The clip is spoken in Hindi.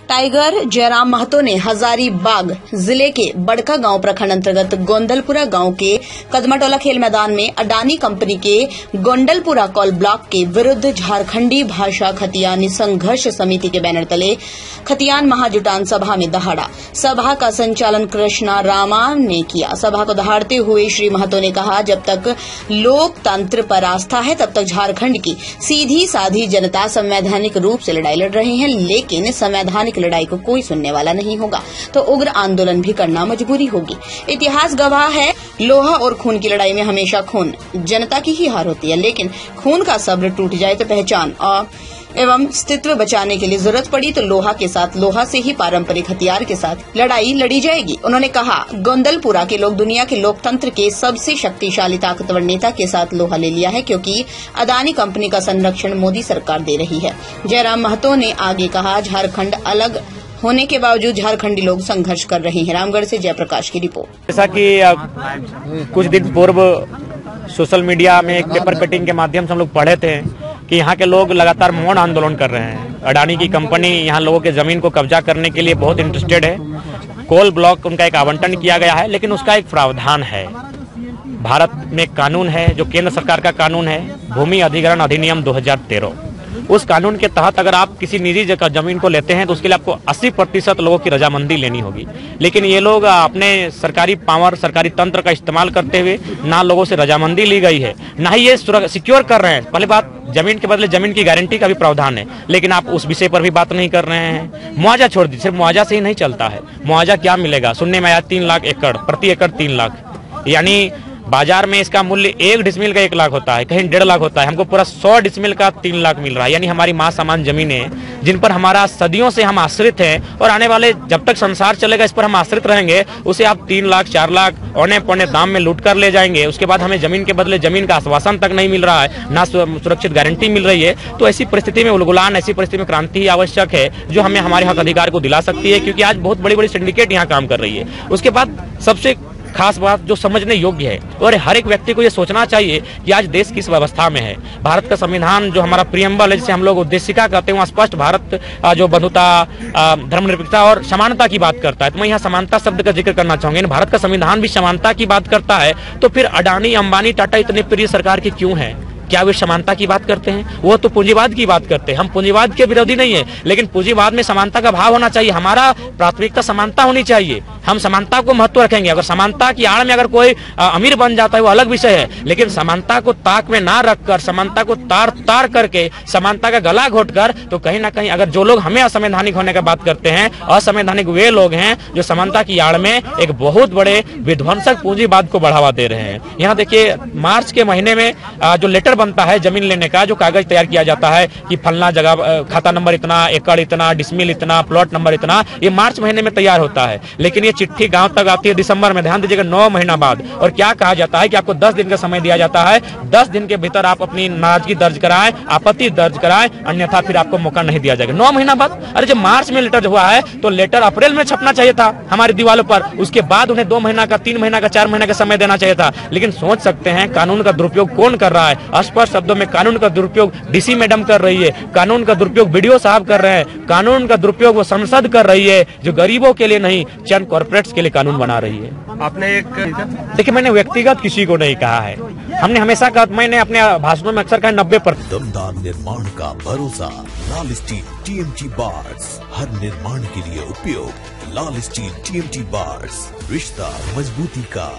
टाइगर जयराम महतो ने हजारीबाग जिले के बड़का गांव प्रखंड अंतर्गत गोंदलपुरा गांव के कदमाटोला खेल मैदान में अडानी कंपनी के गोंडलपुरा कॉल ब्लॉक के विरुद्ध झारखंडी भाषा खतियानी संघर्ष समिति के बैनर तले खतियान महाजुटान सभा में दहाड़ा। सभा का संचालन कृष्णा रामा ने किया। सभा को दहाड़ते हुए श्री महतो ने कहा, जब तक लोकतंत्र पर आस्था है तब तक झारखंड की सीधी साधी जनता संवैधानिक रूप से लड़ाई लड़ रहे हैं, लेकिन संवैधानिक लड़ाई को कोई सुनने वाला नहीं होगा तो उग्र आंदोलन भी करना मजबूरी होगी। इतिहास गवाह है, लोहा और खून की लड़ाई में हमेशा खून जनता की ही हार होती है, लेकिन खून का सब्र टूट जाए तो पहचान एवं अस्तित्व बचाने के लिए जरूरत पड़ी तो लोहा के साथ लोहा से ही पारंपरिक हथियार के साथ लड़ाई लड़ी जाएगी। उन्होंने कहा, गोंदलपुरा के लोग दुनिया के लोकतंत्र के सबसे शक्तिशाली ताकतवर नेता के साथ लोहा ले लिया है, क्योंकि अडानी कंपनी का संरक्षण मोदी सरकार दे रही है। जयराम महतो ने आगे कहा, झारखंड अलग होने के बावजूद झारखंडी लोग संघर्ष कर रहे हैं। रामगढ़ से जयप्रकाश की रिपोर्ट। जैसा कि कुछ दिन पूर्व सोशल मीडिया में एक पेपर कटिंग के माध्यम से हम लोग पढ़े थे कि यहाँ के लोग लगातार मौन आंदोलन कर रहे हैं। अडानी की कंपनी यहाँ लोगों के जमीन को कब्जा करने के लिए बहुत इंटरेस्टेड है। कोल ब्लॉक उनका एक आवंटन किया गया है, लेकिन उसका एक प्रावधान है। भारत में कानून है जो केंद्र सरकार का कानून है, भूमि अधिग्रहण अधिनियम 2013। उस कानून के तहत अगर आप किसी निजी जगह जमीन को लेते हैं तो उसके लिए आपको 80% लोगों की रजामंदी लेनी होगी। लेकिन ये लोग अपने सरकारी पावर, सरकारी तंत्र का इस्तेमाल करते हुए ना लोगों से रजामंदी ली गई है, ना ही ये सिक्योर कर रहे हैं। पहली बात, जमीन के बदले जमीन की गारंटी का भी प्रावधान है, लेकिन आप उस विषय पर भी बात नहीं कर रहे हैं। मुआवजा छोड़ दीजिए, सिर्फ मुआवजा से ही नहीं चलता है। मुआवजा क्या मिलेगा? सुनने में आया 3 लाख एकड़, प्रति एकड़ 3 लाख, यानी बाजार में इसका मूल्य 1 डिसमिल का 1 लाख होता है, कहीं 1.5 लाख होता है। हमको पूरा 100 डिसमिल का 3 लाख मिल रहा है, यानी हमारी मां समान जमीनें जिन पर हमारा सदियों से हम आश्रित हैं और आने वाले जब तक संसार चलेगा इस पर हम आश्रित रहेंगे, उसे आप 3 लाख 4 लाख औने पौने दाम में लूट कर ले जाएंगे। उसके बाद हमें जमीन के बदले जमीन का आश्वासन तक नहीं मिल रहा है, ना सुरक्षित गारंटी मिल रही है। तो ऐसी परिस्थिति में उलगुलान, ऐसी परिस्थिति में क्रांति ही आवश्यक है जो हमें हमारे हक अधिकार को दिला सकती है, क्योंकि आज बहुत बड़ी बड़ी सिंडिकेट यहाँ काम कर रही है। उसके बाद सबसे खास बात जो समझने योग्य है, और हर एक व्यक्ति को ये सोचना चाहिए कि आज देश किस व्यवस्था में है। भारत का संविधान जो हमारा प्रियम्बल है, जिसे हम लोग उद्देशिका कहते हैं, वहाँ स्पष्ट भारत जो बंधुता, धर्मनिरपेक्षता और समानता की बात करता है। तो मैं यहाँ समानता शब्द का जिक्र करना चाहूंगा। भारत का संविधान भी समानता की बात करता है, तो फिर अडानी, अंबानी, टाटा इतने प्रिय सरकार की क्यों है? क्या वे समानता की बात करते हैं? वो तो पूंजीवाद की बात करते हैं। हम पूंजीवाद के विरोधी नहीं है, लेकिन पूंजीवाद में समानता का भाव होना चाहिए। हमारा प्राथमिकता समानता होनी चाहिए। हम समानता को महत्व रखेंगे। अगर समानता की आड़ में अगर कोई अमीर बन जाता है वो अलग विषय है, लेकिन समानता को ताक में ना रखकर, समानता को तार करके, समानता का गला घोटकर, तो कहीं ना कहीं अगर जो लोग हमें असंवैधानिक होने का बात करते हैं, असंवैधानिक वे लोग हैं जो समानता की आड़ में एक बहुत बड़े विध्वंसक पूंजीवाद को बढ़ावा दे रहे हैं। यहाँ देखिए, मार्च के महीने में जो लेटर बनता है जमीन लेने का, जो कागज तैयार किया जाता है कि फलना जगह खाता नंबर इतना, एकड़ इतना, डिसमिल इतना, प्लॉट नंबर इतना, ये मार्च महीने में तैयार होता है। लेकिन ये चिट्ठी गांव तक आती है दिसंबर में। ध्यान दीजिएगा, 9 महीना बाद। और क्या कहा जाता है कि आपको 10 दिन का समय दिया जाता है। 10 दिन के भीतर आप अपनी नाराजगी दर्ज कराएं, आपत्ति दर्ज कराएं, अन्यथा फिर आपको मौका नहीं दिया जाएगा। 9 महीना बाद। अरे जब मार्च में लेटर हुआ है तो लेटर अप्रैल में छपना चाहिए था हमारी दीवारों पर। उसके बाद उन्हें 2 महीना का, 3 महीना का, 4 महीना का समय देना चाहिए था। लेकिन सोच सकते हैं कानून का दुरुपयोग कौन कर रहा है। स्पष्ट शब्दों में कानून का दुरुपयोग डीसी मैडम कर रही है, कानून का दुरुपयोग बीडीओ साहब कर रहे हैं, कानून का दुरुपयोग वो संसद कर रही है, जो गरीबों के लिए नहीं, चंद कॉर्पोरेट्स के लिए कानून बना रही है। आपने देखिए, मैंने व्यक्तिगत किसी को नहीं कहा है। हमने हमेशा कहा, मैंने अपने भाषणों में अक्सर कहा 90%। दमदार निर्माण का भरोसा लाल स्टील टीएमटी बार्स, हर निर्माण के लिए उपयोग। लाल स्टील टीएमटी बार्स, रिश्ता मजबूती का।